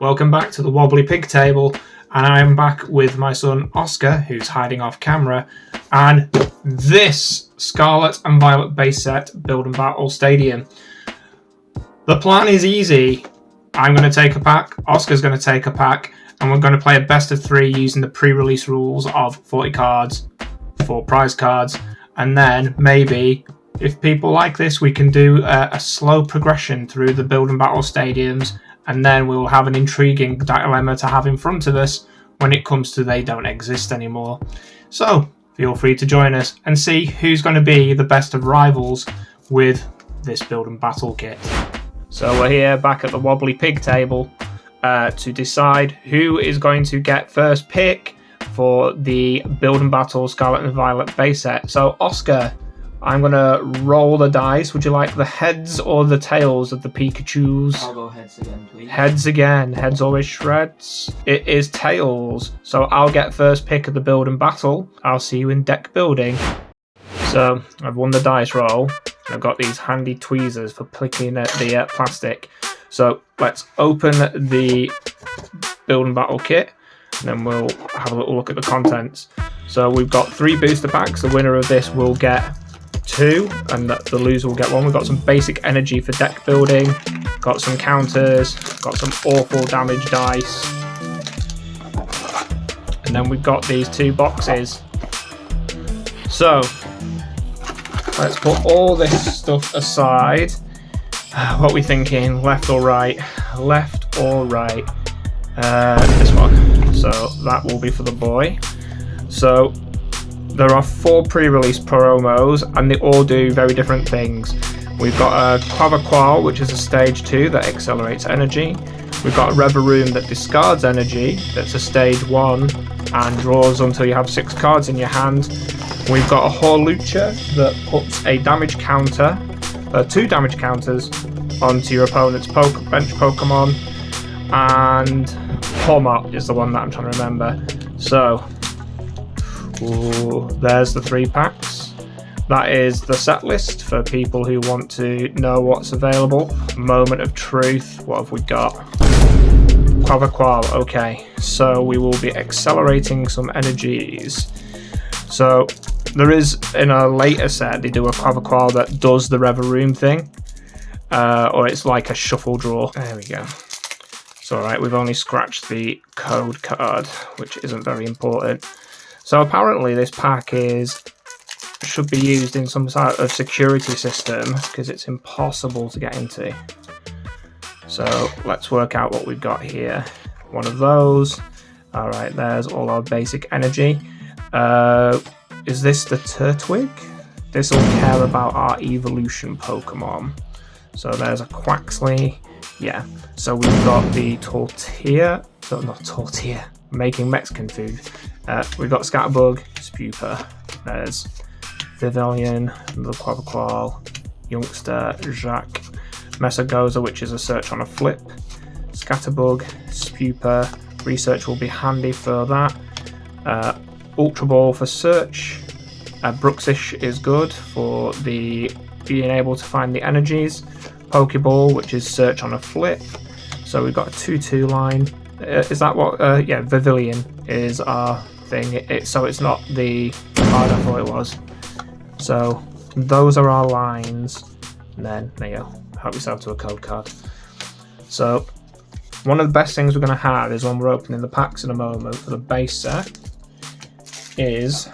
Welcome back to the Wobbly Pig Table, and I am back with my son Oscar, who's hiding off camera, and this Scarlet and Violet base set Build and Battle Stadium. The plan is easy. I'm going to take a pack, Oscar's going to take a pack, and we're going to play a best of 3 using the pre-release rules of 40 cards, 4 prize cards, and then maybe, if people like this, we can do a slow progression through the Build and Battle Stadiums, and then we will have an intriguing dilemma to have in front of us when it comes to they don't exist anymore. So, feel free to join us and see who's going to be the best of rivals with this Build and Battle kit. So we're here back at the Wobbly Pig Table to decide who is going to get first pick for the Build and Battle Scarlet and Violet base set. So Oscar, I'm going to roll the dice. Would you like the heads or the tails of the Pikachus? I'll go heads again, please. Heads again. Heads always shreds. It is tails. So I'll get first pick of the Build and Battle. I'll see you in deck building. So I've won the dice roll. I've got these handy tweezers for picking at the plastic. So let's open the Build and Battle kit, and then we'll have a little look at the contents. So we've got 3 booster packs. The winner of this will get 2, and the loser will get 1. We've got some basic energy for deck building, got some counters, got some awful damage dice, and then we've got these 2 boxes. So let's put all this stuff aside. What are we thinking? Left or right? Left or right? This one. So that will be for the boy. So there are 4 pre-release promos, and they all do very different things. We've got a Quavaqual, which is a stage 2 that accelerates energy. We've got a Rivalry that discards energy, that's a stage 1 and draws until you have 6 cards in your hand. We've got a Horlucha that puts a damage counter, 2 damage counters onto your opponent's bench Pokemon, and Hormot is the one that I'm trying to remember. So there's the 3 packs. That is the set list for people who want to know what's available. Moment of truth. What have we got? Quavaqual. Okay, so we will be accelerating some energies. So there is, in a later set, they do a Quavaqual that does the Reveroom thing, or it's like a shuffle draw. There we go. It's alright, we've only scratched the code card, which isn't very important. So apparently this pack should be used in some sort of security system because it's impossible to get into. So let's work out what we've got here. One of those. Alright, there's all our basic energy. Is this the Turtwig? This will care about our evolution Pokemon. So there's a Quaxley. Yeah. So we've got the Tortilla. No, not Tortilla. Making Mexican food. We've got Scatterbug, Spupa. There's Vivillon, the Quavaqual, Youngster, Jacques, Messagoza, which is a search on a flip. Scatterbug, Spupa. Research will be handy for that. Ultra Ball for search. Bruxish is good for the being able to find the energies. Pokeball, which is search on a flip. So we've got a 2-2 line. Is that what? Yeah, Vivillon is our thing. So it's not the card I thought it was. So those are our lines. And then there you go. Help yourself to a code card. So one of the best things we're going to have is when we're opening the packs in a moment for the base set is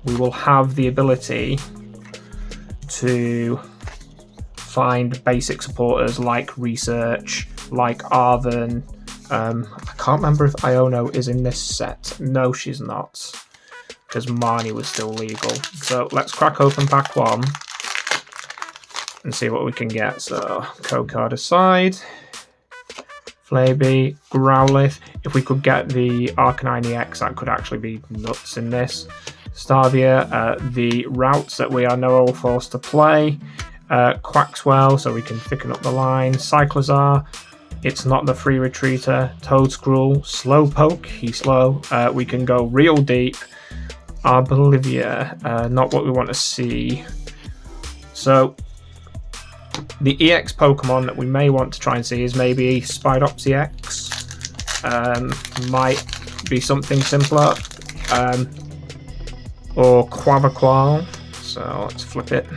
we will have the ability to find basic supporters like Research, like Arven. I can't remember if Iono is in this set. No, she's not, because Marnie was still legal. So let's crack open pack 1 and see what we can get. So code card aside. Flaby, Growlithe. If we could get the Arcanine EX, that could actually be nuts in this. Starvia, the routes that we are now all forced to play. Quaxwell, so we can thicken up the line. Cyclizar, it's not the free retreater. Toedscruel, Slowpoke, he's slow. We can go real deep. Arbolivia, not what we want to see. So The EX Pokemon that we may want to try and see is maybe Spidops EX. Might be something simpler. Or Quabaqual. So let's flip it.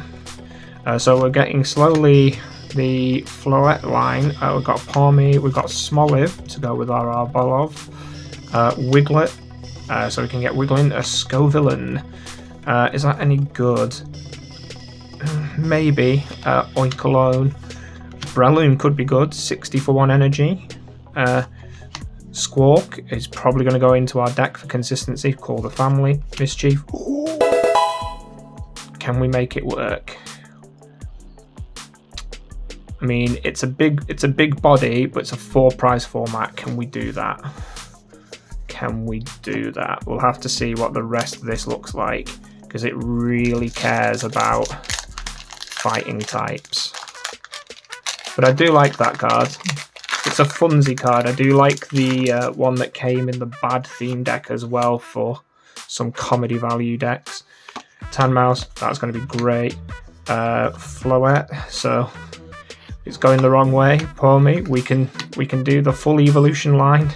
So we're getting slowly the Floette line. We've got Palmy, we've got Smoliv to go with our Arbolov. Wiglet, so we can get Wiggling. A Scovillain. Is that any good? Maybe. Oinkologne. Breloom could be good, 60 for 1 energy. Squawk is probably going to go into our deck for consistency. Call the family. Mischief. Can we make it work? I mean, it's a big body, but it's a 4-prize format. Can we do that? Can we do that? We'll have to see what the rest of this looks like, because it really cares about fighting types. But I do like that card. It's a funsy card. I do like the one that came in the bad theme deck as well for some comedy value decks. Tanmouse, that's going to be great. Floette, so it's going the wrong way. Poor me. We can do the full evolution line.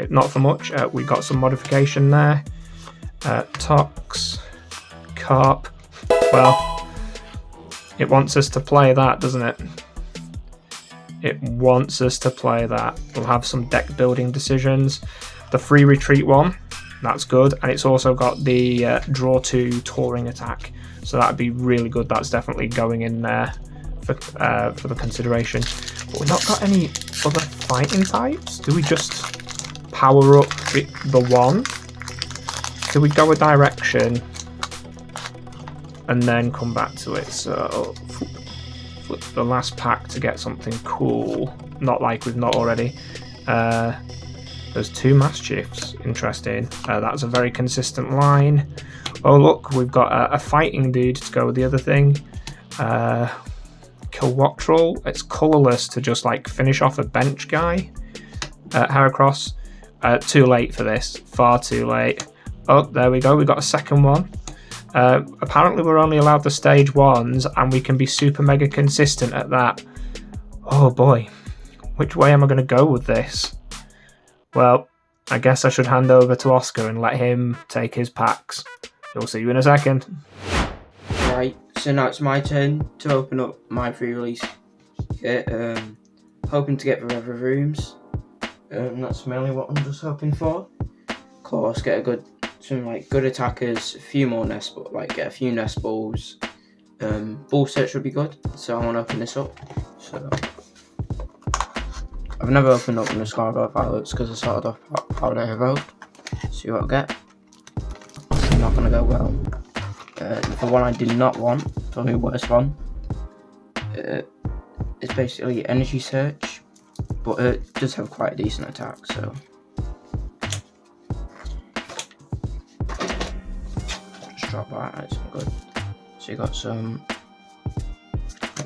Not for much. We got some modification there. Tox, Carp. Well, it wants us to play that, doesn't it? It wants us to play that. We'll have some deck building decisions. The free retreat one, that's good. And it's also got the draw 2 touring attack. So that'd be really good. That's definitely going in there for the consideration. But we've not got any other fighting types. Do we just power up the one? Do we go a direction and then come back to it? So flip the last pack to get something cool. Not like we've not already. There's 2 Mischiefs. Interesting. That's a very consistent line. Oh look, we've got a fighting dude to go with the other thing. Kilwattrel. It's colourless to just like finish off a bench guy. Heracross. Too late for this. Far too late. Oh, there we go. We got a second one. Apparently we're only allowed the stage 1s, and we can be super mega consistent at that. Oh boy. Which way am I going to go with this? Well, I guess I should hand over to Oscar and let him take his packs. We'll see you in a second. Right, so now it's my turn to open up my pre-release kit. Hoping to get the River Rooms. That's mainly what I'm just hoping for. Of course, get some good attackers, a few more nest balls, get a few nest balls. Ball search would be good, so I want to open this up. So I've never opened up the Scarlet Violet because I started off how they evolved. See what I get. It's not going to go well. The one I did not want, probably the worst one, it's basically Energy Search, but it does have quite a decent attack, so just drop that, that's good. So you got some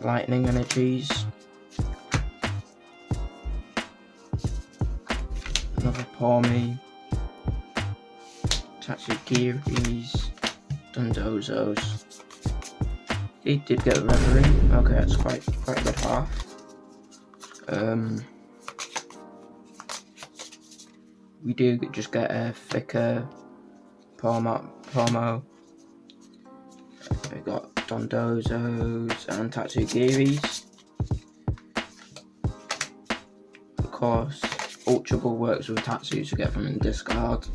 Lightning Energies, another Palmy, Tatsugiris, Dundozos. He did get a Reverie. Okay, that's quite a good half. We do just get a thicker Palmo. We got Dondozos and Tatsugiris. Of course, Ultra Ball works with Tatsu to get them in discard.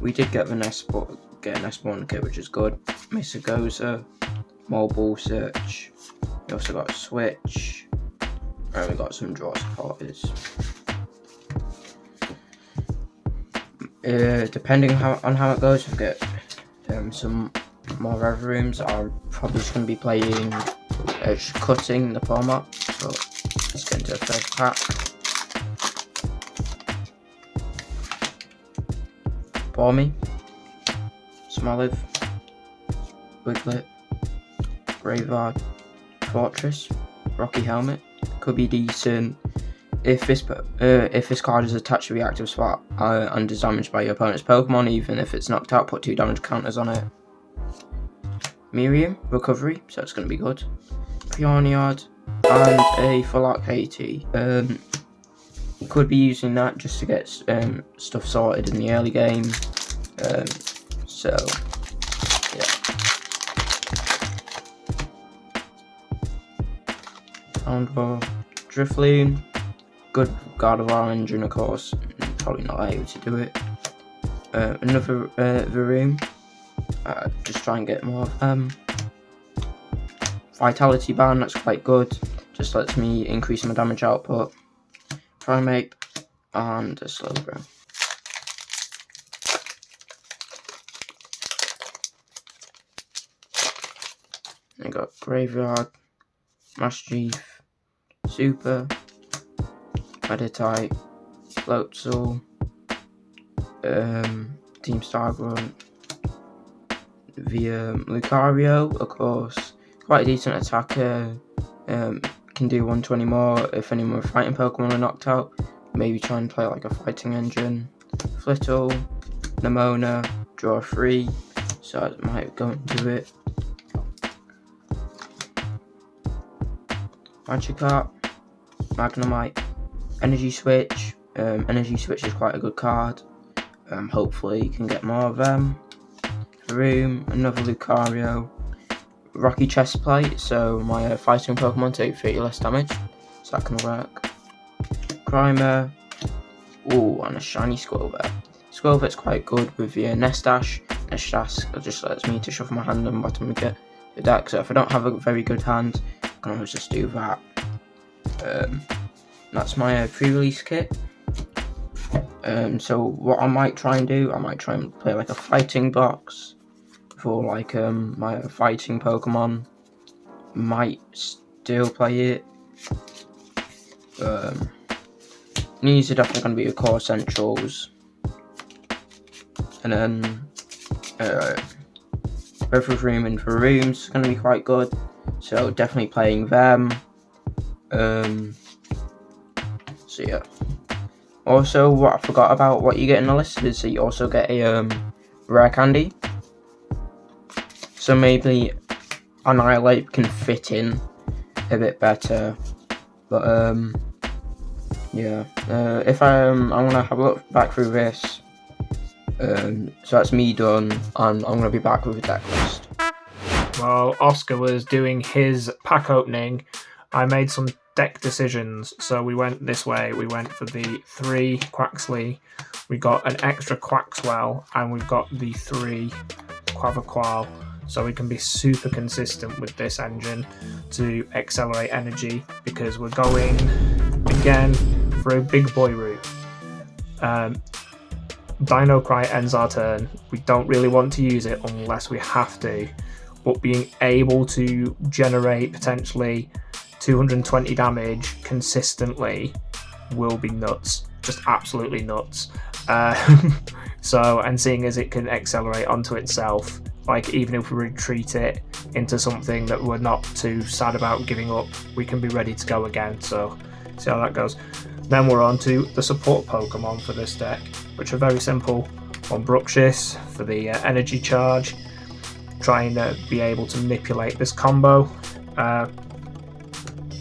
We did get the Nest Ball kit, which is good. Misagoza, more Ball Search. We also got Switch, and we got some draw supporters. Depending on how it goes, we'll get some more Rev Rooms. I'm probably just going to be playing cutting the format, but let's get into the first pack. Palmy, Smoliv, Wiglet, Bravard, Fortress, Rocky Helmet. Could be decent if this card is attached to the active spot and is damaged by your opponent's Pokemon. Even if it's knocked out, put 2 damage counters on it. Miriam, Recovery, so it's going to be good. Peoniard, and a full art KT. Could be using that just to get stuff sorted in the early game. So yeah. Houndor, Drifloon, good Gardevoir engine, of course. Probably not able to do it. Another Varoom. Just try and get more Vitality Band. That's quite good. Just lets me increase my damage output. Primate and a Slowbro. I got Graveyard, Mastiff, Super, Meditite, Floatzel, Team Stargrunt, the Lucario, of course, quite a decent attacker, can do 120 more if any more fighting Pokemon are knocked out, maybe try and play like a fighting engine, Flittle, Nemona, draw 3, so I might go and do it. Magikarp, Magnemite, Energy Switch. Energy Switch is quite a good card. Hopefully you can get more of them. Varoom, another Lucario, Rocky Chestplate, so my fighting Pokemon take 30 less damage, so that can work. Grimer, and a shiny Squirvet. Squirvet's quite good with the Nest Dash. Nest Dash just lets me to shuffle my hand and bottom and get the deck, so if I don't have a very good hand, I can always just do that. That's my pre-release kit. So what I might try and do, I might try and play like a fighting box for like my fighting Pokemon. Might still play it. These are definitely going to be the core essentials. And then Rivalry and Varoom's going to be quite good. So definitely playing them. So yeah. Also, what I forgot about what you get in the list is that you also get a rare candy. So maybe Annihilate can fit in a bit better. But yeah. If I'm gonna have a look back through this. So that's me done, and I'm gonna be back with a deck list. While Oscar was doing his pack opening, I made some deck decisions. So we went this way. We went for the 3 Quaxley. We got an extra Quaxwell, and we've got the 3 Quaverquow. So we can be super consistent with this engine to accelerate energy, because we're going again for a big boy route. Dino Cry ends our turn. We don't really want to use it unless we have to, but being able to generate potentially 220 damage consistently will be nuts, just absolutely nuts. And seeing as it can accelerate onto itself, like even if we retreat it into something that we're not too sad about giving up, we can be ready to go again. So see how that goes. Then we're on to the support Pokemon for this deck, which are very simple. On Bruxish for the energy charge, trying to be able to manipulate this combo.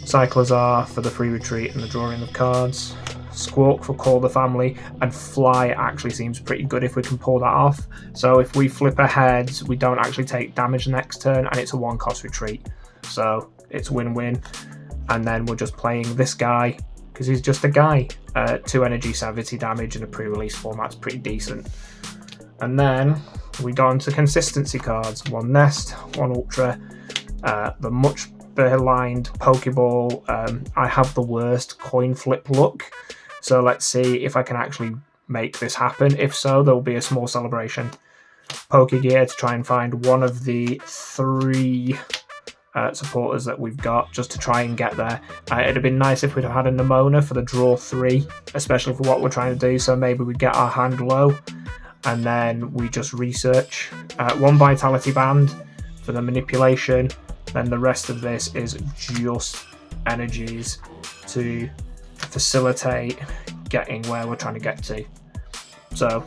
Cyclizar for the free retreat and the drawing of cards. Squawk for Call the Family, and Fly actually seems pretty good if we can pull that off. So if we flip ahead, we don't actually take damage next turn, and it's a 1-cost retreat. So it's win-win. And then we're just playing this guy, because he's just a guy. 2 energy savity damage in a pre-release format's pretty decent. And then we go into consistency cards. 1 Nest, 1 Ultra, the much aligned Pokeball. I have the worst coin flip luck, so let's see if I can actually make this happen. If so, there will be a small celebration. Pokegear to try and find one of the 3 supporters that we've got, just to try and get there. It'd have been nice if we'd have had a Nemona for the draw 3, especially for what we're trying to do, so maybe we get our hand low and then we just research. 1 Vitality Band for the manipulation. Then the rest of this is just energies to facilitate getting where we're trying to get to. So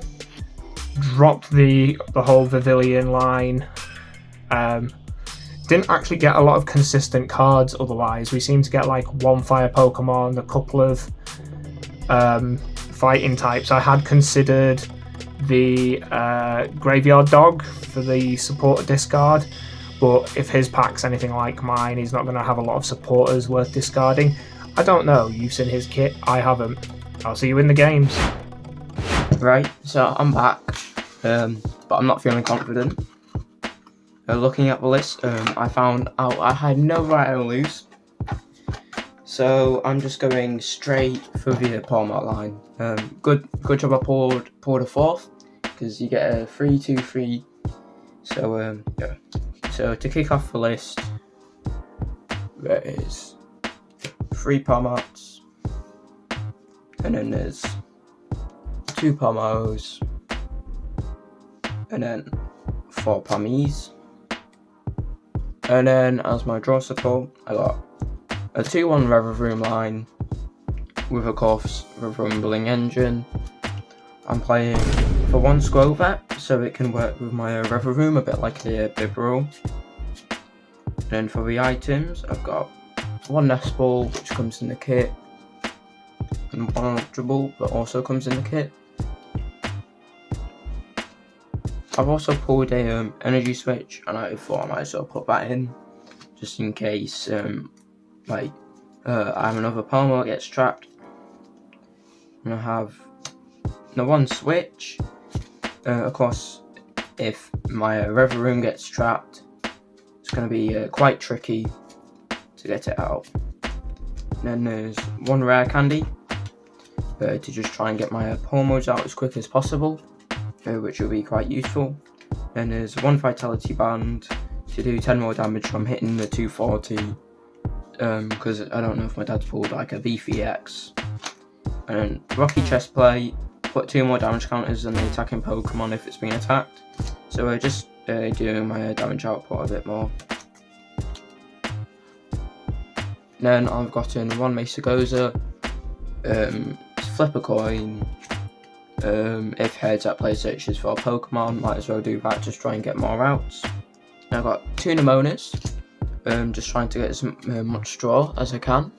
drop the whole Pavilion line. didn't actually get a lot of consistent cards otherwise. We seem to get like one fire Pokemon, a couple of fighting types. I had considered the Graveyard Dog for the supporter discard, but if his pack's anything like mine, he's not going to have a lot of supporters worth discarding. I don't know, you've seen his kit, I haven't. I'll see you in the games. Right, so I'm back, but I'm not feeling confident. Looking at the list, I found out I had no right to lose. So I'm just going straight for the Palmer line. Good job I pulled a fourth, because you get a 3-2-3. So yeah. So to kick off the list, there is 3 Palmarts, and then there's 2 Palmos, and then 4 Palmies. And then as my draw support, I got a 2-1 Rivalry line with, of course, the Rumbling Engine. I'm playing for 1 Scrollvet, so it can work with my Rivalry, a bit like a Bibarel. Then for the items, I've got 1 Nest Ball, which comes in the kit, and 1 Ultra Ball, that also comes in the kit. I've also pulled a energy switch, and I thought I might as well put that in, just in case I have another Palmer that gets trapped. And I have the 1 switch. Of course, if my Rivalry gets trapped, it's going to be quite tricky to get it out. And then there's 1 Rare Candy to just try and get my Palmos out as quick as possible, which will be quite useful. Then there's 1 Vitality Band to do 10 more damage from hitting the 240, because I don't know if my dad's pulled like a VFX. And then Rocky Chestplate, put 2 more damage counters on the attacking Pokemon if it's being attacked. So we're just doing my damage output a bit more. Then I've gotten 1 Mesagoza, flip a coin. If heads at play searches for a Pokemon, might as well do that, just try and get more routes. I've got 2 Nemonas, just trying to get as much straw as I can.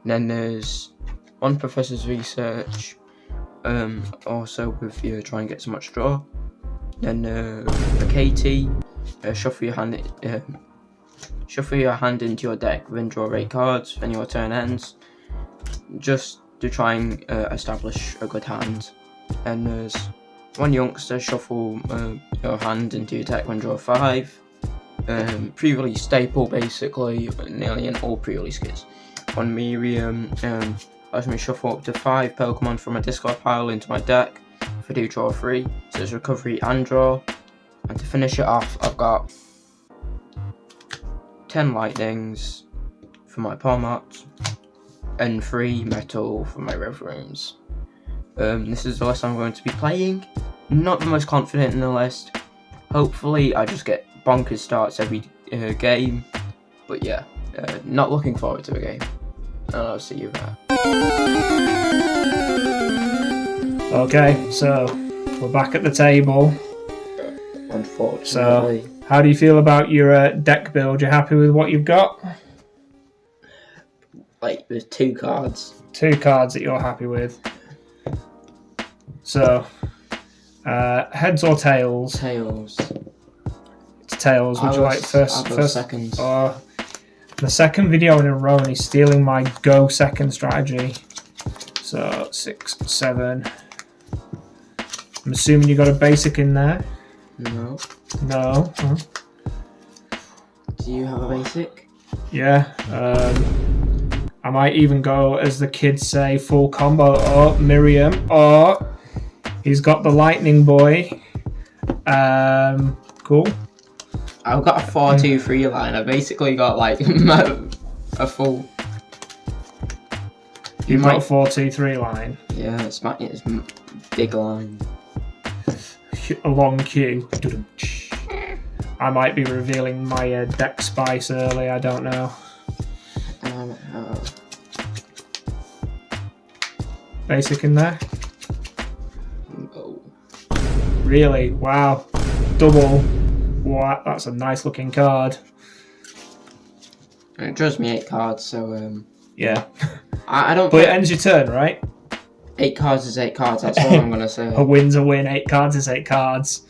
And then there's 1 Professor's Research, also with you try and get as much straw. Then a KT, shuffle your hand into your deck, then draw 8 cards, then your turn ends, just to try and establish a good hand. And there's 1 Youngster, shuffle your hand into your deck, then draw 5. Pre-release staple, basically, nearly in all pre-release kits. 1 Miriam, lets me shuffle up to 5 Pokemon from a discard pile into my deck. If I do draw 3, so it's recovery and draw. And to finish it off, I've got 10 Lightnings for my Palmarts, and 3 Metal for my Rev Rooms. This is the list I'm going to be playing. Not the most confident in the list. Hopefully I just get bonkers starts every game. But yeah, not looking forward to the game. And I'll see you there. Okay, so we're back at the table. Unfortunately. So, how do you feel about your deck build? You happy with what you've got? Like, there's 2 cards. 2 cards that you're happy with. So, heads or tails? Tails. It's tails. Would you like first? Second. The second video in a row, and he's stealing my go second strategy. So 6, 7. I'm assuming you got a basic in there. No. No. Huh? Do you have a basic? Yeah. I might even go, as the kids say, full combo. Oh, Miriam. Oh, he's got the lightning boy. Cool. I've got a 4-2-3 line. I basically got like a full. You've got a 4-2-3 line. Yeah, it's big line. A long queue. I might be revealing my deck spice early. I don't know. Basic in there. Oh. Really? Wow. Double. What? That's a nice looking card. It draws me 8 cards, so Yeah. I don't. But it ends your turn, right? 8 cards is 8 cards. That's all I'm gonna say. A win's a win. 8 cards is 8 cards.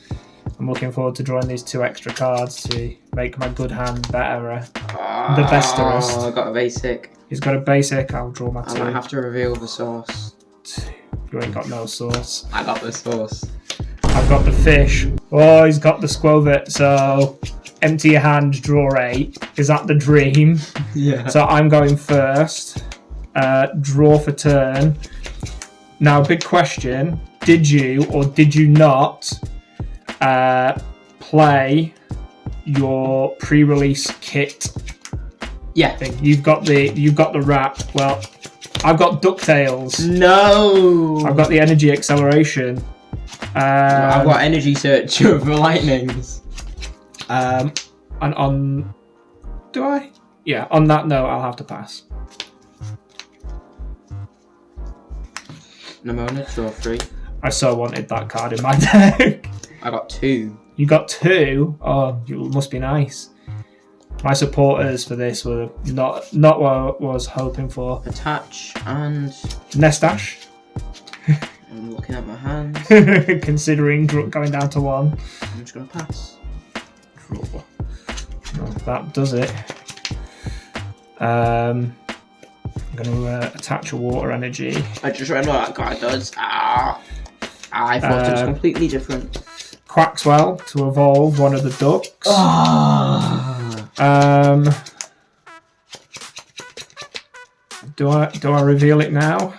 I'm looking forward to drawing these 2 extra cards to make my good hand better. The besterest. Oh, I got a basic. He's got a basic. I'll draw my 2. I might have to reveal the source. You ain't got no source. I got the source. I've got the fish. Oh, he's got the Squovit. So empty your hand, draw 8. Is that the dream? Yeah. So I'm going first. Draw for turn. Now, big question. Did you or did you not play your pre-release kit Yeah. thing? You've got the wrap. Well, I've got DuckTales. No. I've got the energy acceleration. I've got energy search for lightnings. And on... Do I? Yeah, on that note, I'll have to pass. Nimona, draw 3. I so wanted that card in my deck. I got 2. You got 2? Oh, you must be nice. My supporters for this were not what I was hoping for. Attach and... Nestash. I'm looking at my hands. Considering going down to 1. I'm just going to pass. Draw. No, that does it. I'm going to attach a water energy. I just read what that card does. I thought it was completely different. Quaxwell to evolve one of the ducks. Do I reveal it now?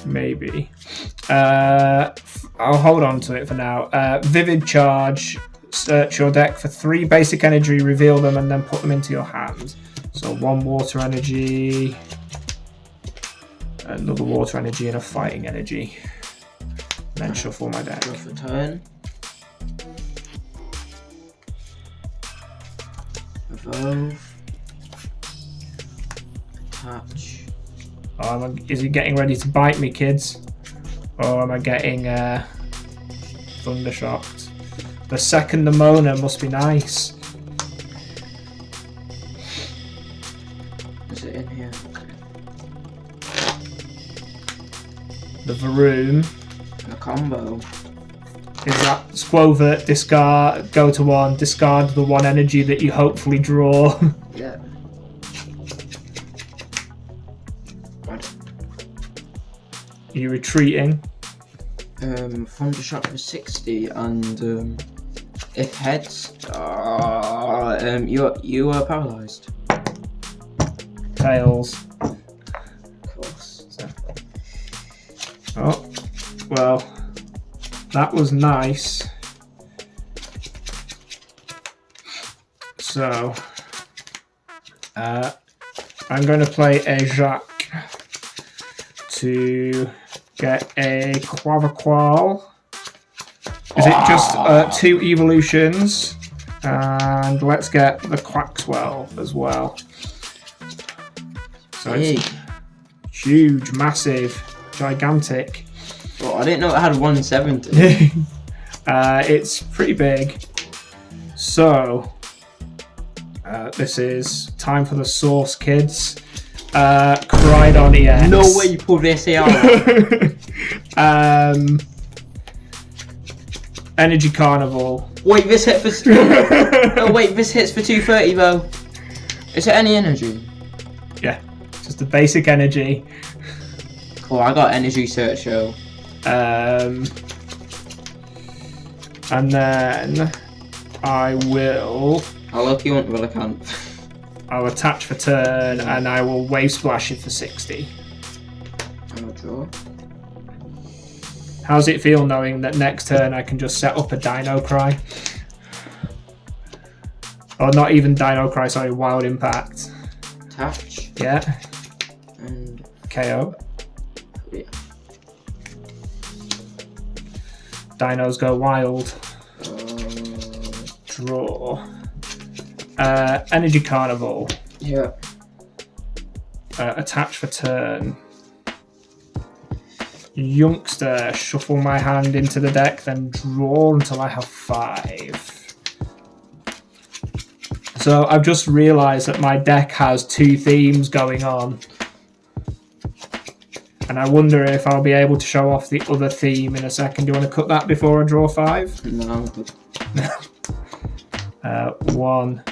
Maybe. I'll hold on to it for now. Vivid Charge. Search your deck for 3 basic energy, reveal them, and then put them into your hand. So 1 water energy, another water energy, and a fighting energy. And then shuffle my deck. Draw for turn. Evolve. Attach. Oh, is he getting ready to bite me, kids? Or am I getting thundershocked? The second Nimona must be nice. Is it in here? The Varoom. A combo. Is that Squovit, discard, go to 1, discard the 1 energy that you hopefully draw. Yeah. What? Are you retreating? Thundershock for 60 and if heads, you are paralysed. Tails. Of course. Oh, well, that was nice. So, I'm going to play a Jacques to get a Quavaqual. Is it just 2 evolutions? And let's get the Quaxwell as well. So it's huge, massive, gigantic. Well, I didn't know it had 170. It's pretty big. So, this is time for the source, kids. Crydon EX. No way you pulled the SAR. Energy Carnival. Wait, this hit for... Oh wait, this hits for 230 though. Is it any energy? Yeah, just a basic energy. Cool, I got energy search though. And then I will... I'll look you want, well I can't. I'll attach for turn and I will wave splash it for 60. I'll draw. How's it feel knowing that next turn I can just set up a Dino Cry? Or not even Dino Cry, sorry, Wild Impact. Attach. Yeah. And KO. yeah. Dinos go wild. Draw. Energy Carnival. Yeah. Attach for turn. Youngster, shuffle my hand into the deck, then draw until I have 5. So I've just realised that my deck has 2 themes going on. And I wonder if I'll be able to show off the other theme in a second. Do you want to cut that before I draw 5? No, I'm good. 1,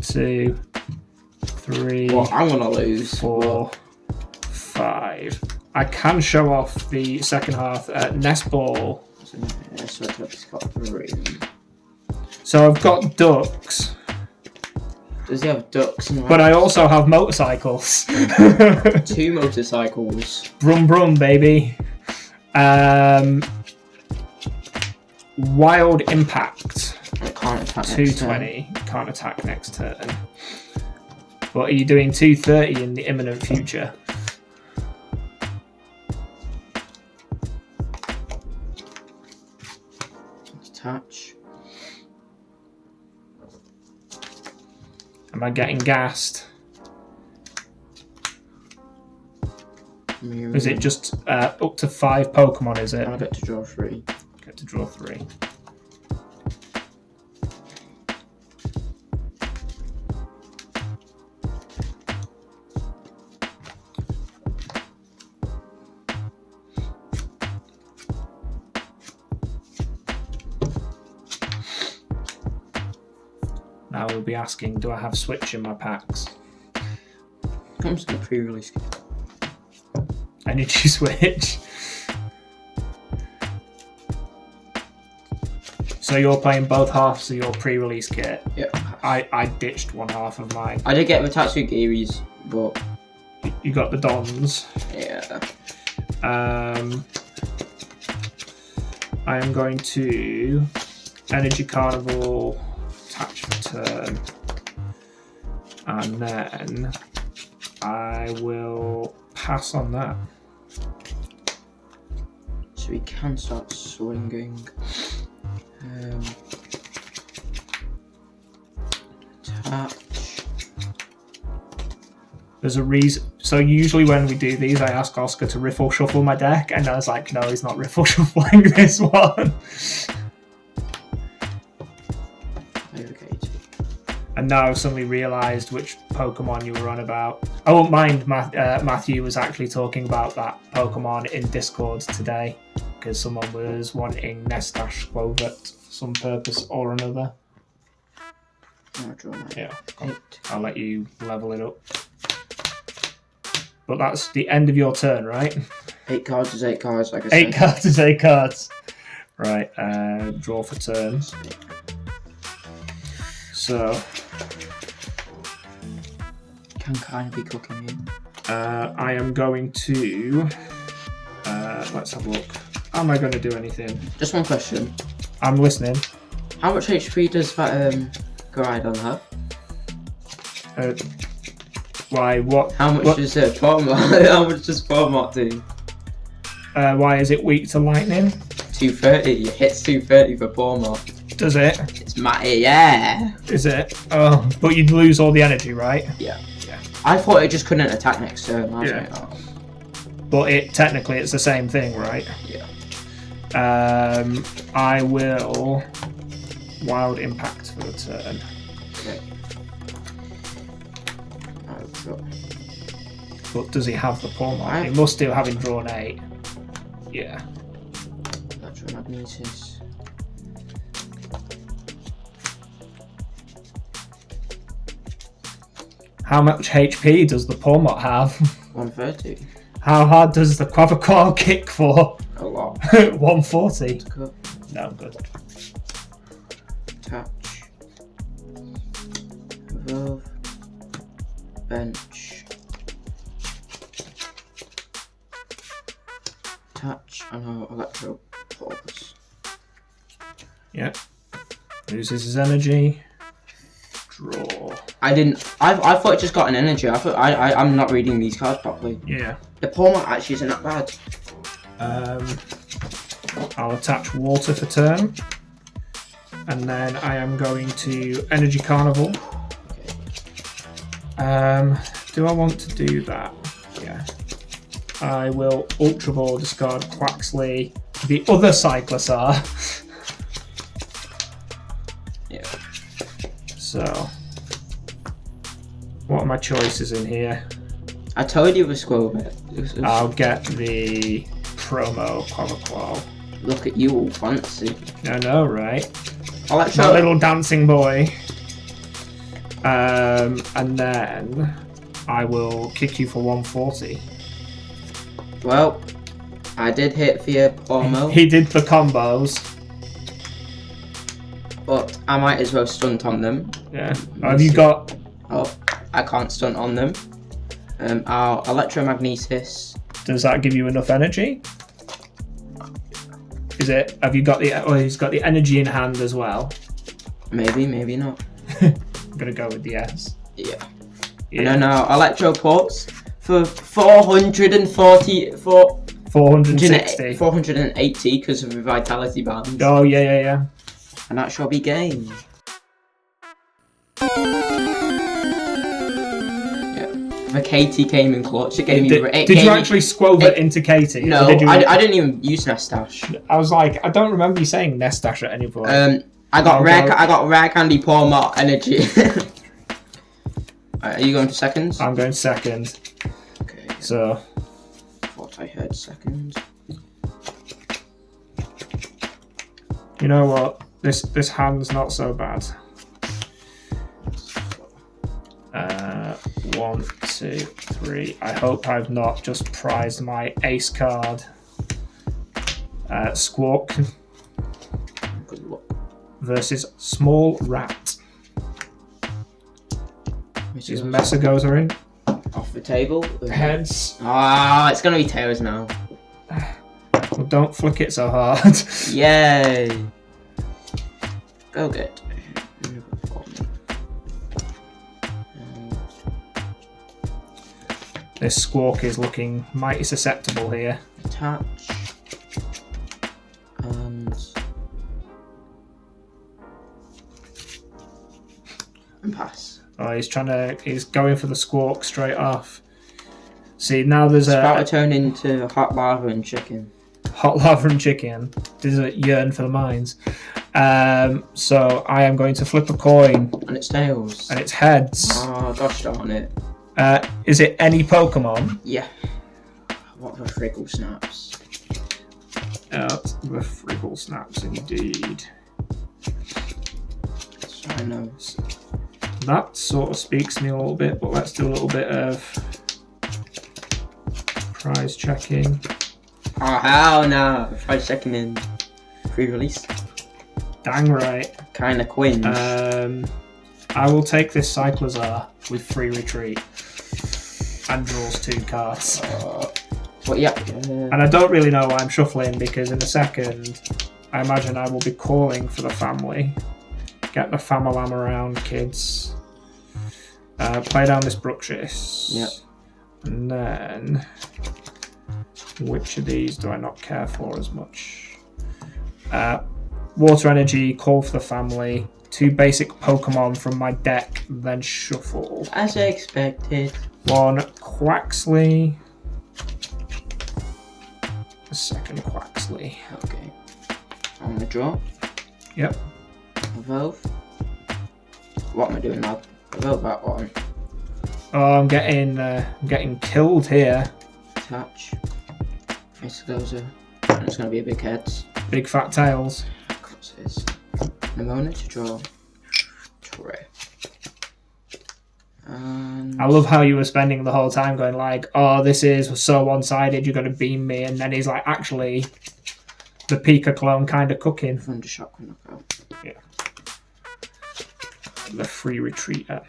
2, 3. Well, I'm gonna lose. 4, 5. I can show off the second half nest ball. So I've got ducks. Does he have ducks? But I also have motorcycles. 2 motorcycles. Brum brum, baby. Wild impact. I can't attack 220. Can't attack next turn. But are you doing 230 in the imminent future? Attach. Am I getting gassed? Is it just up to 5 Pokemon, is it? I get to draw 3. Get to draw 3. Now we'll be asking, do I have Switch in my packs? I'm just gonna pre-release. Energy Switch. So you're playing both halves of your pre-release kit? Yeah. I ditched one half of mine. I did get the Tatsugiris, but... You got the Dons. Yeah. I am going to Energy Carnival, attach for turn, and then I will pass on that. So we can start swinging. Attach. There's a reason. So usually when we do these, I ask Oscar to riffle shuffle my deck, and I was like, no, he's not riffle shuffling this one. Okay. And now I've suddenly realised which Pokemon you were on about. I won't mind, Matthew was actually talking about that Pokemon in Discord today, because someone was wanting Nestash Quovat for some purpose or another. I'll draw my 8. Yeah. I'll let you level it up. But that's the end of your turn, right? 8 cards is 8 cards, like I said. 8 cards is 8 cards. Right, draw for turn. So... Can kind of be cooking in. I am going to... let's have a look. Am I going to do anything? Just one question. I'm listening. How much HP does that Gareth have? Why? What? How much what, does Pokémon? How much does Pokémon do? why is it weak to lightning? 230. It hits 230 for Pokémon. Does it? It's mighty, yeah. Is it? Oh, but you'd lose all the energy, right? Yeah. I thought it just couldn't attack next turn. I was Yeah. like, oh. But technically it's the same thing, right? Yeah. I will wild impact for the turn. Okay. But does he have the Pokemon? He must do, having drawn 8. Yeah. Electromagnesis. How much HP does the Pawmot have? 130. How hard does the Quaviqual kick for? A lot. 140. No, I'm good. Touch. Evolve. Bench. Touch. And electro pulse. Yep. Loses his energy. Draw. I thought it just got an energy. I'm not reading these cards properly. Yeah. The Pawmot actually isn't that bad. I'll attach water for turn. And then I am going to Energy Carnival. Okay. Do I want to do that? Yeah. I will Ultra Ball, discard Quaxley. The other Cyclosaur. Yeah. So, what are my choices in here? I told you it was Squirrel. I'll get the promo Quaverquall. Look at you, all fancy. I know, right? My little dancing boy. And then I will kick you for 140. Well, I did hit for your promo. He did the combos. But I might as well stunt on them. Yeah. Have you got? Oh, I can't stunt on them. I'll Electromagnesis. Does that give you enough energy? Is it? Have you got the? Oh, he's got the energy in hand as well. Maybe, maybe not. I'm gonna go with the yes. Yeah. No. Electroports for 440. 460. 480 because of the vitality bands. Oh yeah. And that shall be game. The Katie came in clutch. It gave me. Did you actually Squover into Katie? No, I didn't even use Nestash. I was like, I don't remember you saying Nestash at any point. I got rare candy Palmer energy. Are you going to seconds? I'm going second. Okay. So. I thought I heard second. You know what? This hand's not so bad. 1, 2, 3. I hope I've not just prized my ace card. Squawk versus Small Rat. His Messagoza in. Off the table. Heads. Ah, it's gonna be tails now. Well, don't flick it so hard. Yay! Go get. This Squawk is looking mighty susceptible here. Attach. And pass. Oh, he's going for the Squawk straight off. See, now there's it's about to turn into hot lava and chicken. Hot lava and chicken. Does it yearn for the mines? So I am going to flip a coin. And it's tails. And it's heads. Oh, gosh darn it. Is it any Pokemon? Yeah. What are the Friggle Snaps? The Friggle Snaps, indeed. So I know. That sort of speaks to me a little bit, but let's do a little bit of prize checking. Oh, hell no. Prize checking in pre-release. Dang right. Kinda cringe. I will take this Cyclosaur with free retreat and draws 2 cards. But yeah. And I don't really know why I'm shuffling, because in a second I imagine I will be calling for the family. Get the Famalam around, kids. Play down this Bruxish. Yep. And then, which of these do I not care for as much? Water Energy, call for the family. 2 basic Pokemon from my deck, then shuffle. As I expected. 1 Quaxley. A second Quaxley. Okay. I'm gonna draw. Yep. Evolve. What am I doing now? Evolve that one. Oh, I'm getting killed here. Attach. Messagoza. And it's gonna be a big heads. Big fat tails. Of course it is. Pneumonia to draw. Tray. And I love how you were spending the whole time going like, oh, this is so one-sided, you're going to beam me, and then he's like, actually, the Pika clone kind of cooking. Thundershock knockout. Yeah. The free retreater.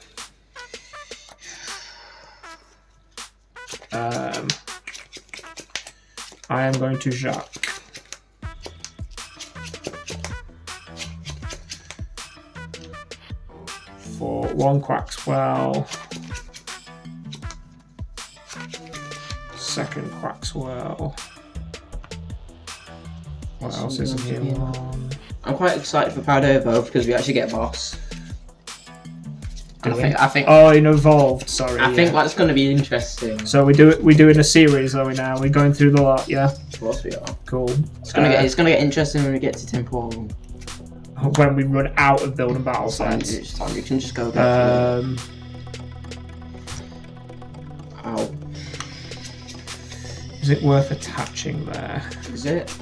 I am going to Jacques. For 1 Quaxwell. Second Quaxwell. What else is in here? I'm quite excited for Powder Evolve because we actually get a boss. I think. Oh, it evolved. Sorry. I think that's going to be interesting. So we doing a series, are we now? We're going through the lot, yeah. Of course we are. Cool. It's gonna get interesting when we get to temporal. When we run out of building battle sets. You can just go. Ow. Is it worth attaching there? Is it?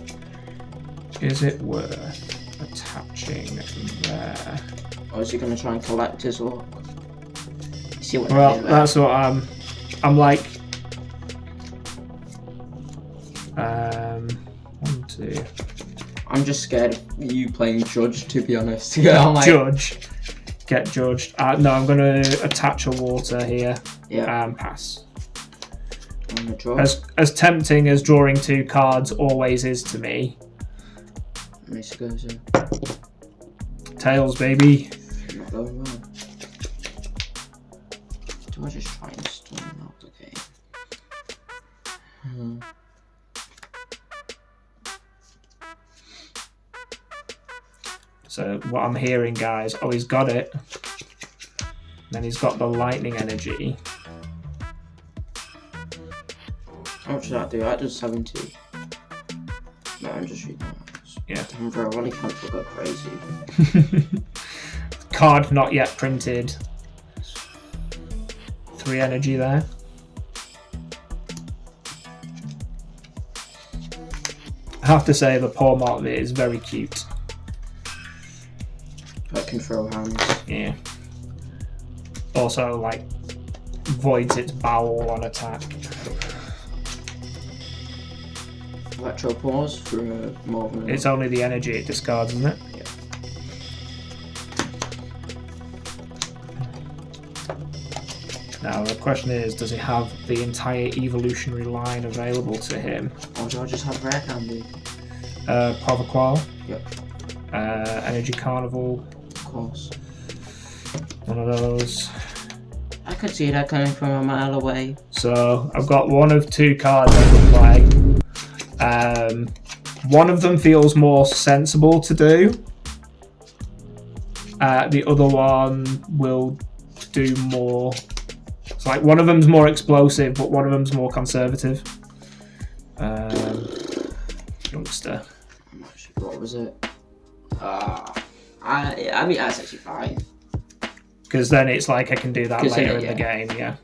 Is it worth attaching there? Or is he going to try and collect his luck? See what? Well, that's what I'm like. 1, 2. I'm just scared of you playing judge, to be honest. Yeah, I'm like... Judge. Get judged. No, I'm going to attach a water here. Yeah. And pass. I'm gonna draw. As tempting as drawing 2 cards always is to me. Tails, baby. Not going well. Do I just try and stun out the game? So what I'm hearing, guys, he's got it. Then he's got the lightning energy. How much does that do? That does 70. No, I'm just reading that. Yeah. Damn, bro, I only can't go crazy. Card not yet printed. 3 energy there. I have to say the poor Martin is very cute. That can throw hands. Yeah. Also, like, voids its bowel on attack. Electro pause for more than... It's only the energy it discards, isn't it? Yeah. Now the question is, does he have the entire evolutionary line available to him? Or do I just have rare candy? Poverqual. Yep. Energy Carnival. Of course. One of those. I could see that coming from a mile away. So I've got one of 2 cards I can play. One of them feels more sensible to do. The other one will do more. It's like one of them's more explosive, but one of them's more conservative. Youngster. What was it? I mean, that's actually fine. Because then it's like I can do that later in the game, yeah.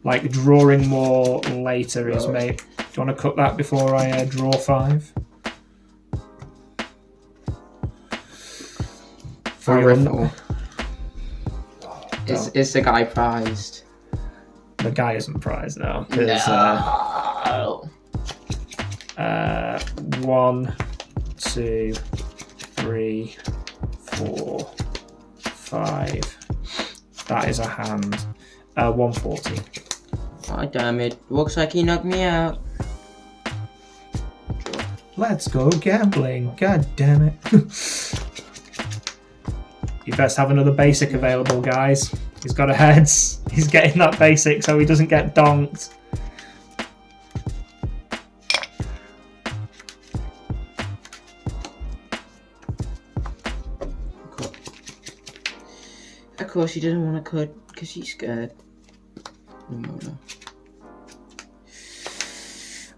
Like drawing more later is made. Do you want to cut that before I draw 5? For your riffle. Is the guy prized? The guy isn't prized now. No. 1, 2, 3, 4, 5. That is a hand. 140. Oh, damn it. Looks like he knocked me out. Let's go gambling. God damn it. You best have another basic available, guys. He's got a heads. He's getting that basic so he doesn't get donked. Of course, he didn't want to cut because he's scared. No.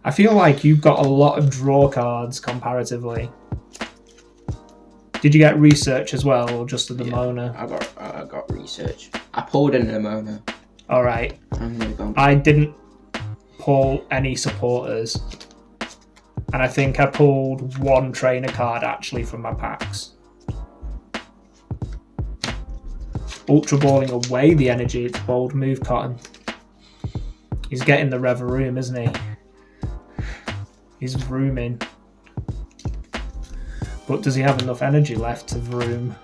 I feel like you've got a lot of draw cards comparatively. Did you get research as well, or just the Mona? I got research. I pulled in the Mona. All right. I didn't pull any supporters, and I think I pulled 1 trainer card actually from my packs. Ultra balling away the energy. It's bold move, Cotton. He's getting the Rev room, isn't he? He's vrooming. But does he have enough energy left to vroom?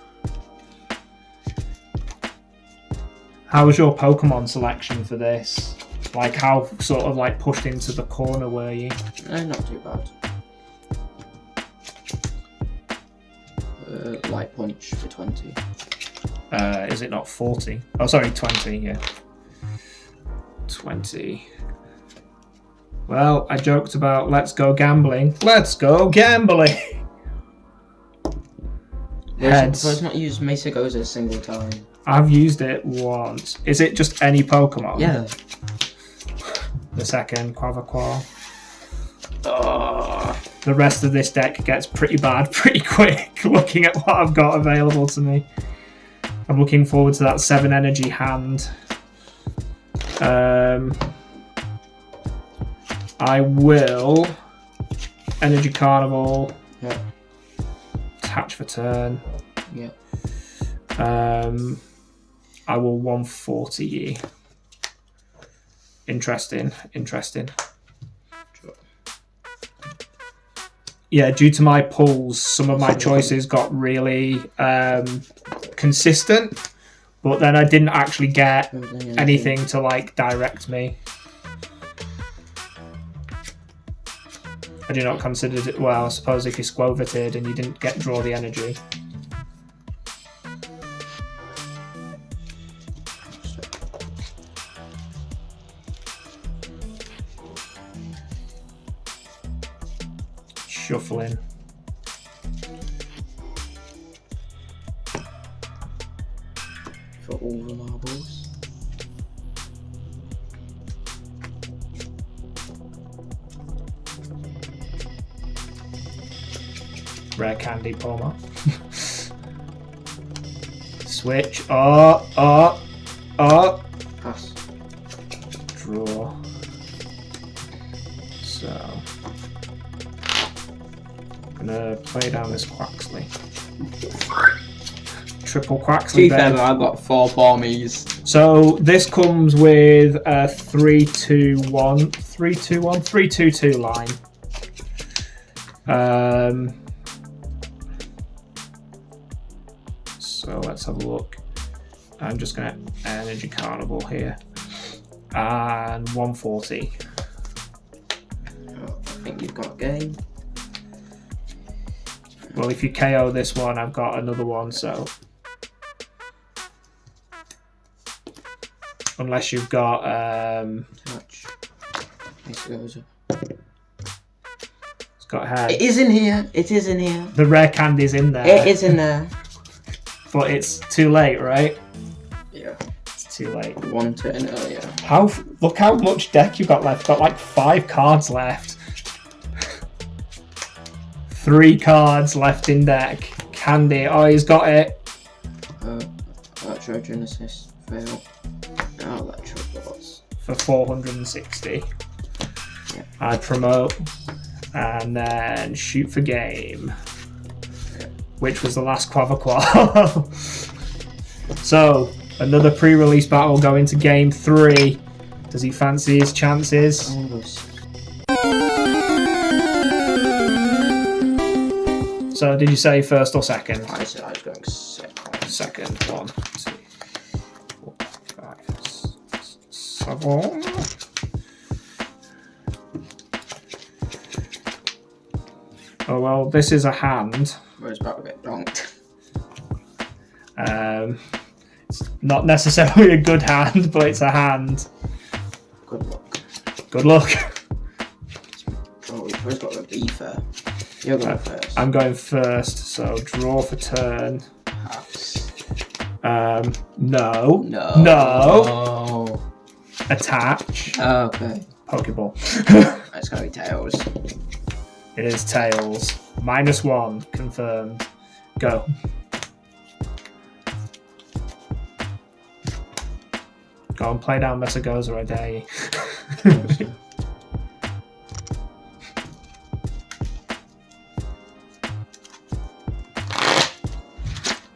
How was your Pokemon selection for this? Like, how sort of like pushed into the corner were you? Not too bad. Light punch for 20. Is it not 40? Oh, sorry, 20, yeah. 20. Well, I joked about let's go gambling. Let's go gambling! Heads. Let's not use Mesagoza a single time. I've used it once. Is it just any Pokemon? Yeah. The second, Quavaqual. Oh. The rest of this deck gets pretty bad pretty quick, looking at what I've got available to me. I'm looking forward to that 7 energy hand. I will Energy Carnival. Yeah. Attach for turn. Yeah. I will 140 ye. Interesting. Sure. Yeah, due to my pulls, some of my choices got really consistent, but then I didn't actually get anything to like direct me. I do not consider it. Well, I suppose if you squovated and you didn't get draw the energy. Shuffling. For all the marbles. Rare candy, Palmer. Switch. Oh. Pass. Draw. So. I'm gonna play down this Quaxley. Triple Quaxley. I've got 4 Palmies. So this comes with a 3-2-1, 3-2-1, 3-2-2 line. So let's have a look. I'm just gonna Energy Carnival here. And 140. I think you've got game. Well, if you KO this one, I've got another one, so. Unless you've got Touch. Mesagoza. It's got head. It is in here. The rare candy's in there. It is in there. But it's too late, right? Yeah. It's too late. 1 turn earlier. Look how much deck you've got left. Got like 5 cards left. 3 cards left in deck. Candy. Oh, he's got it. Electrogenesis. Fail. Electrobots. For 460. Yeah. I promote. And then shoot for game. Which was the last Quavaqual. So, another pre-release battle going to game 3. Does he fancy his chances? So, did you say first or second? I said I was going second. Second. 1, 2, 4, 5, 6, 7. Oh well, this is a hand. Where's about to get donked? It's not necessarily a good hand, but it's a hand. Good luck. Good luck. Oh, we've first got the beefer. You're going first. I'm going first, so draw for turn. Pass. No. No. Attach. Oh, okay. Pokeball. It's gonna be tails. It is tails. -1 confirmed. Go. Go and play down Mesagoza, I dare you.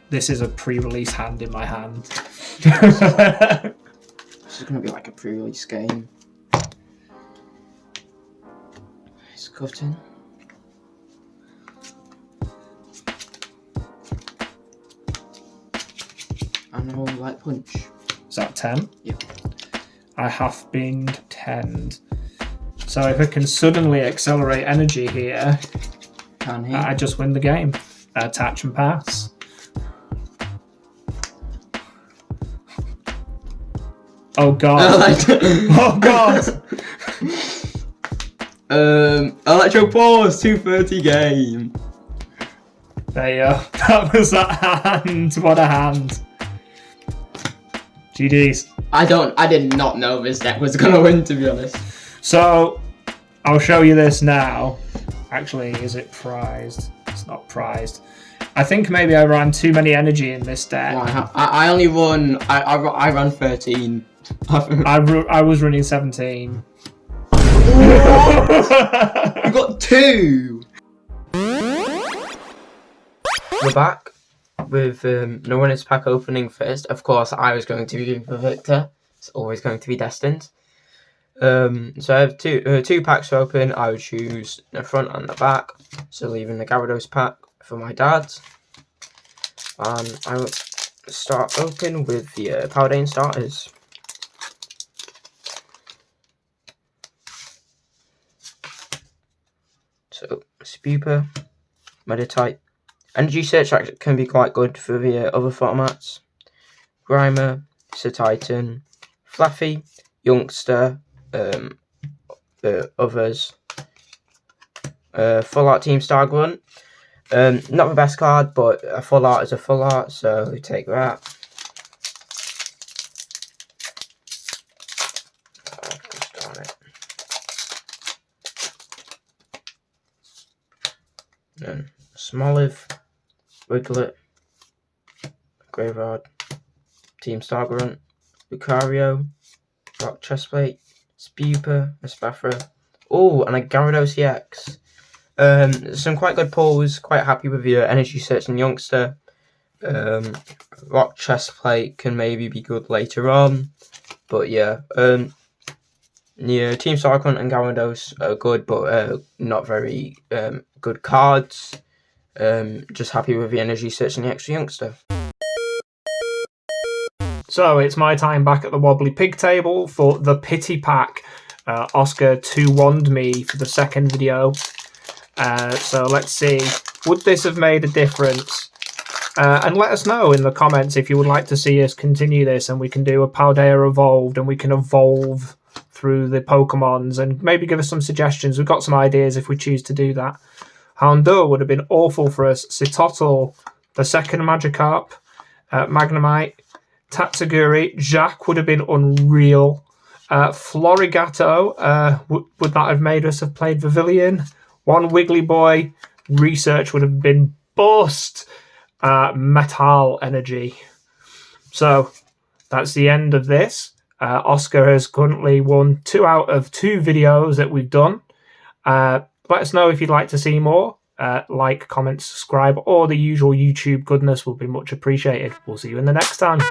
This is a pre-release hand in my hand. This is gonna be like a pre-release game. It's cutting. And I will like punch. Is that 10? Yep. I have been 10'd. So if I can suddenly accelerate energy here, Can he? I just win the game. Attach and pass. Oh god. Oh god. Electro Pause 230 game. There you go. That was that hand. What a hand. GG's. I did not know this deck was gonna win, to be honest. So, I'll show you this now. Actually, is it prized? It's not prized. I think maybe I ran too many energy in this deck. I only run. I ran 13. I was running 17. You got 2. We're back with no winners pack opening first. Of course, I was going to be the victor. It's always going to be destined. So I have two packs to open. I would choose the front and the back. So leaving the Gyarados pack for my dad. And I will start open with the Paldean starters. So Spupa, Meditite. Energy Search can be quite good for the other formats. Grimer, Titan, Fluffy, Youngster, others. Full Art Team Star Grunt. Not the best card, but a full art is a full art, so we take that. Then Smoliv, Wiglet, Graveyard, Team Star Grunt, Lucario, Rock Chestplate, Spupa, Espathra. Oh, and a Gyarados EX. Some quite good pulls. Quite happy with your Energy Search and Youngster. Rock Chestplate can maybe be good later on, but yeah. Yeah, Team Star Grunt and Gyarados are good, but not very good cards. Just happy with the Energy Search and the extra Youngster. So it's my time back at the Wobbly Pig table for the Pity Pack. Oscar 2-1'd me for the second video. So let's see. Would this have made a difference? And let us know in the comments if you would like to see us continue this and we can do a Paldea Evolved and we can evolve through the Pokemons and maybe give us some suggestions. We've got some ideas if we choose to do that. Houndour would have been awful for us. Citotl, the second Magikarp, Magnemite, Tatsuguri, Jack would have been unreal. Florigato, would that have made us have played Pavilion? One Wiggly Boy, Research would have been bust. Metal Energy. So that's the end of this. Oscar has currently won 2 out of 2 videos that we've done. Let us know if you'd like to see more. Like, comment, subscribe, or the usual YouTube goodness will be much appreciated. We'll see you in the next time.